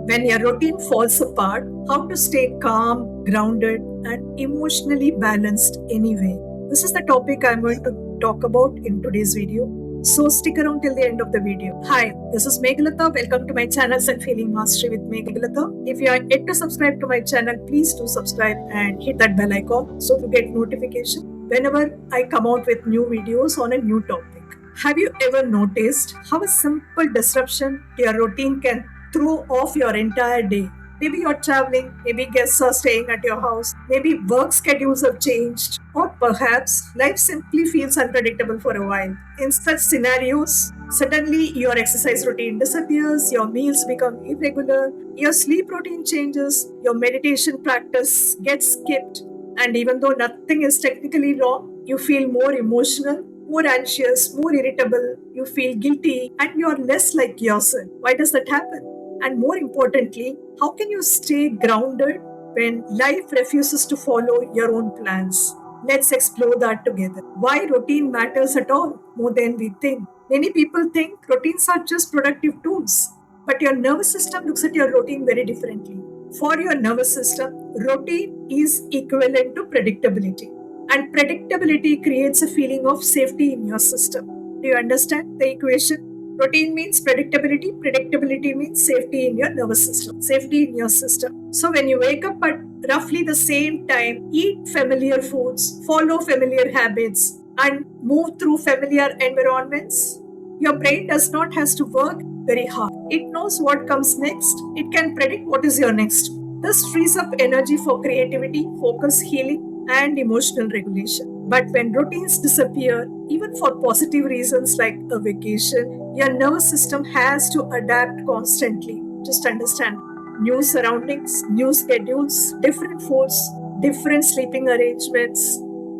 When your routine falls apart, how to stay calm, grounded, and emotionally balanced anyway. This is the topic I'm going to talk about in today's video. So stick around till the end of the video. Hi, this is Meghalata. Welcome to my channel Self Healing Mastery with Meghalata. If you are yet to subscribe to my channel, please do subscribe and hit that bell icon so to get notification whenever I come out with new videos on a new topic. Have you ever noticed how a simple disruption to your routine can throw off your entire day? Maybe you're traveling, maybe guests are staying at your house, maybe work schedules have changed, or perhaps life simply feels unpredictable for a while. In such scenarios, suddenly your exercise routine disappears, your meals become irregular, your sleep routine changes, your meditation practice gets skipped, and even though nothing is technically wrong, you feel more emotional, more anxious, more irritable, you feel guilty, and you're less like yourself. Why does that happen? And more importantly, how can you stay grounded when life refuses to follow your own plans? Let's explore that together. Why routine matters at all more than we think. Many people think routines are just productive tools, but your nervous system looks at your routine very differently. For your nervous system, routine is equivalent to predictability, and predictability creates a feeling of safety in your system. Do you understand the equation? Routine means predictability. Predictability means safety in your nervous system, safety in your system. So when you wake up at roughly the same time, eat familiar foods, follow familiar habits, and move through familiar environments, your brain does not has to work very hard. It knows what comes next. It can predict what is your next. This frees up energy for creativity, focus, healing, and emotional regulation. But when routines disappear, even for positive reasons like a vacation, your nervous system has to adapt constantly. Just understand new surroundings, new schedules, different foods, different sleeping arrangements,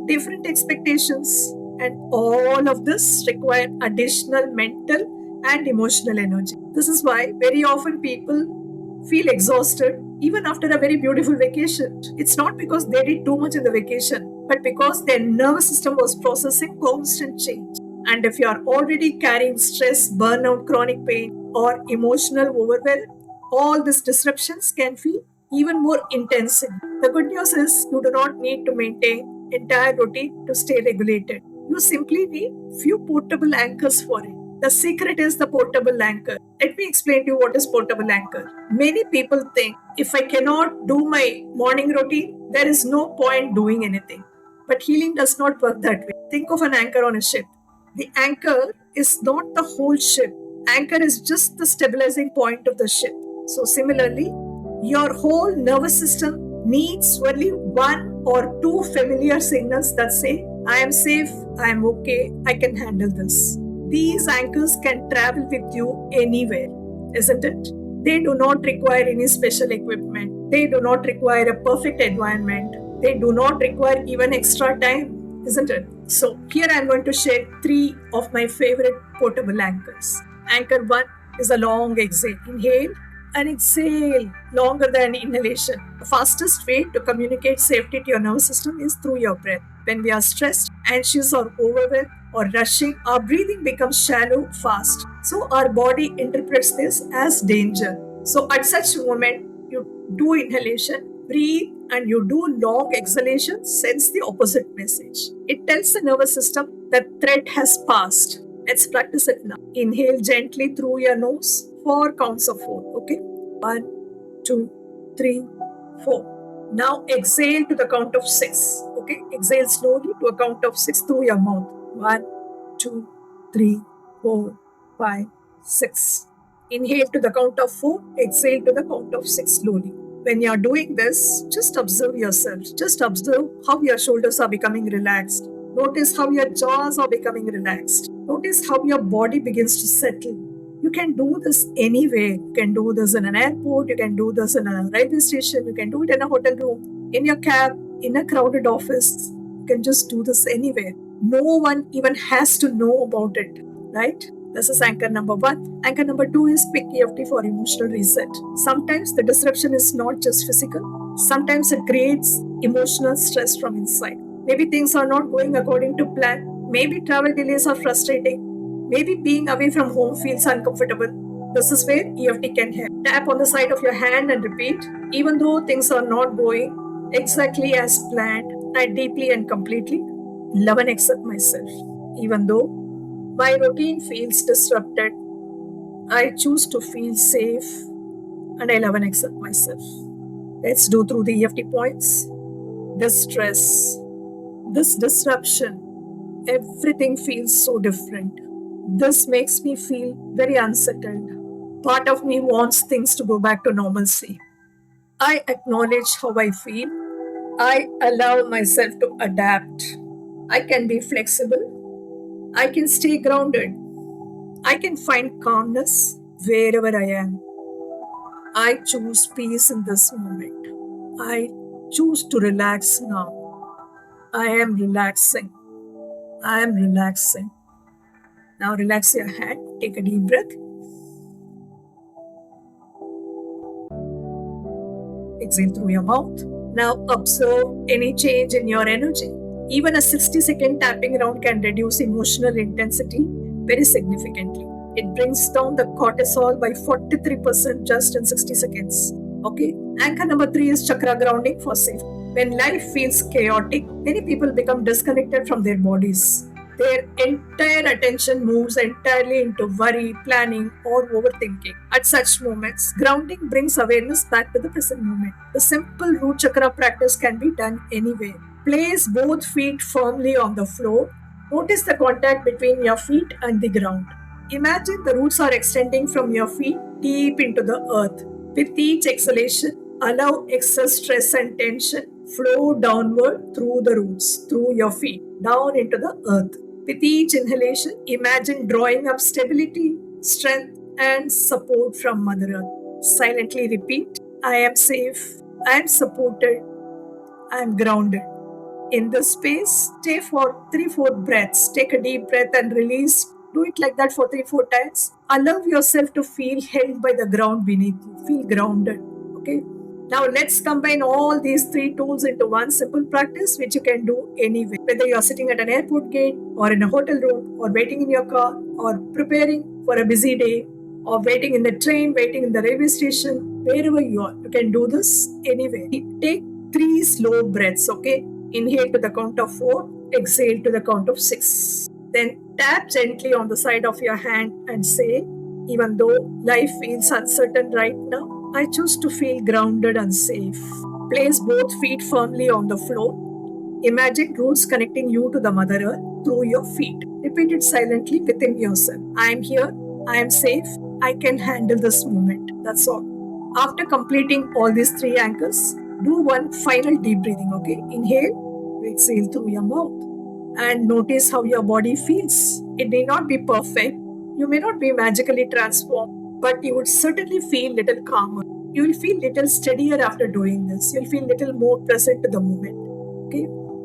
different expectations, and all of this require additional mental and emotional energy. This is why very often people feel exhausted even after a very beautiful vacation. It's not because they did too much in the vacation, but because their nervous system was processing constant change. And if you are already carrying stress, burnout, chronic pain, or emotional overwhelm, all these disruptions can feel even more intense. The good news is you do not need to maintain entire routine to stay regulated. You simply need few portable anchors for it. The secret is the portable anchor. Let me explain to you what is portable anchor. Many people think if I cannot do my morning routine, there is no point doing anything. But healing does not work that way. Think of an anchor on a ship. The anchor is not the whole ship. Anchor is just the stabilizing point of the ship. So similarly, your whole nervous system needs only one or two familiar signals that say, I am safe, I am okay, I can handle this. These anchors can travel with you anywhere, isn't it? They do not require any special equipment. They do not require a perfect environment. They do not require even extra time, isn't it? So, here I'm going to share three of my favorite portable anchors. Anchor 1 is a long exhale. Inhale and exhale longer than inhalation. The fastest way to communicate safety to your nervous system is through your breath. When we are stressed, anxious, or overwhelmed, or rushing, our breathing becomes shallow, fast. So our body interprets this as danger. So at such moment, you do inhalation, breathe, and you do long exhalation, sends the opposite message. It tells the nervous system that threat has passed. Let's practice it now. Inhale gently through your nose, 4 counts of 4. Okay? 1, 2, 3, 4. Now exhale to the count of 6. Okay? Exhale slowly to a count of 6 through your mouth. 1, 2, 3, 4, 5, 6. Inhale to the count of 4. Exhale to the count of 6 slowly. When you're doing this, just observe yourself. Just observe how your shoulders are becoming relaxed. Notice how your jaws are becoming relaxed. Notice how your body begins to settle. You can do this anywhere. You can do this in an airport. You can do this in a railway station. You can do it in a hotel room, in your cab, in a crowded office. You can just do this anywhere. No one even has to know about it, right? This is anchor number 1. Anchor number 2 is pick EFT for emotional reset. Sometimes the disruption is not just physical. Sometimes it creates emotional stress from inside. Maybe things are not going according to plan. Maybe travel delays are frustrating. Maybe being away from home feels uncomfortable. This is where EFT can help. Tap on the side of your hand and repeat. Even though things are not going exactly as planned, I deeply and completely love and accept myself. Even though my routine feels disrupted, I choose to feel safe and I love and accept myself. Let's do through the EFT points. This stress, this disruption, everything feels so different. This makes me feel very unsettled. Part of me wants things to go back to normalcy. I acknowledge how I feel. I allow myself to adapt. I can be flexible. I can stay grounded. I can find calmness wherever I am. I choose peace in this moment. I choose to relax now. I am relaxing. I am relaxing. Now relax your hand. Take a deep breath. Exhale through your mouth. Now observe any change in your energy. Even a 60-second tapping round can reduce emotional intensity very significantly. It brings down the cortisol by 43% just in 60 seconds. Okay. Anchor number 3 is chakra grounding for safety. When life feels chaotic, many people become disconnected from their bodies. Their entire attention moves entirely into worry, planning, or overthinking. At such moments, grounding brings awareness back to the present moment. The simple root chakra practice can be done anywhere. Place both feet firmly on the floor. Notice the contact between your feet and the ground. Imagine the roots are extending from your feet deep into the earth. With each exhalation, allow excess stress and tension flow downward through the roots, through your feet, down into the earth. With each inhalation, imagine drawing up stability, strength, and support from Mother Earth. Silently repeat, I am safe, I am supported, I am grounded. In this space, stay for 3-4 breaths. Take a deep breath and release. Do it like that for 3-4 times. Allow yourself to feel held by the ground beneath you. Feel grounded. Okay. Now let's combine all these 3 tools into one simple practice which you can do anywhere. Whether you are sitting at an airport gate or in a hotel room or waiting in your car or preparing for a busy day or waiting in the train, waiting in the railway station, wherever you are, you can do this anywhere. Take 3 slow breaths, okay? Inhale to the count of 4, exhale to the count of 6. Then tap gently on the side of your hand and say, even though life feels uncertain right now, I choose to feel grounded and safe. Place both feet firmly on the floor. Imagine roots connecting you to the Mother Earth through your feet. Repeat it silently within yourself. I am here, I am safe, I can handle this moment. That's all. After completing all these 3 anchors, do one final deep breathing, okay? Inhale, exhale through your mouth, and notice how your body feels. It may not be perfect, you may not be magically transformed, but you would certainly feel little calmer. You will feel little steadier after doing this. You'll feel little more present to the moment. Okay?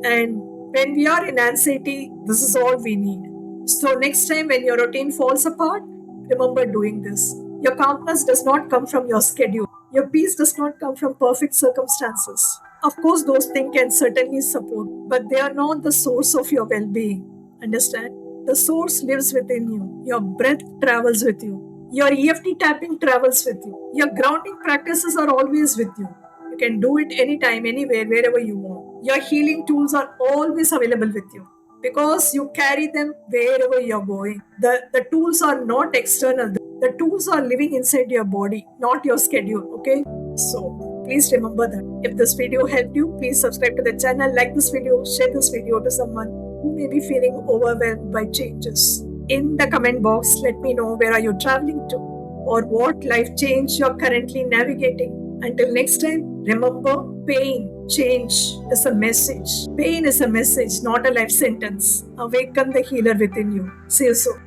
And when we are in anxiety, this is all we need. So next time when your routine falls apart, remember doing this. Your calmness does not come from your schedule. Your peace does not come from perfect circumstances. Of course, those things can certainly support, but they are not the source of your well being. Understand? The source lives within you. Your breath travels with you. Your EFT tapping travels with you. Your grounding practices are always with you. You can do it anytime, anywhere, wherever you want. Your healing tools are always available with you because you carry them wherever you're going. The tools are not external. The tools are living inside your body, not your schedule. Okay? So please remember that. If this video helped you, please subscribe to the channel, like this video, share this video to someone who may be feeling overwhelmed by changes. In the comment box, let me know where are you traveling to or what life change you're currently navigating. Until next time, remember, pain, change is a message. Pain is a message, not a life sentence. Awaken the healer within you. See you soon.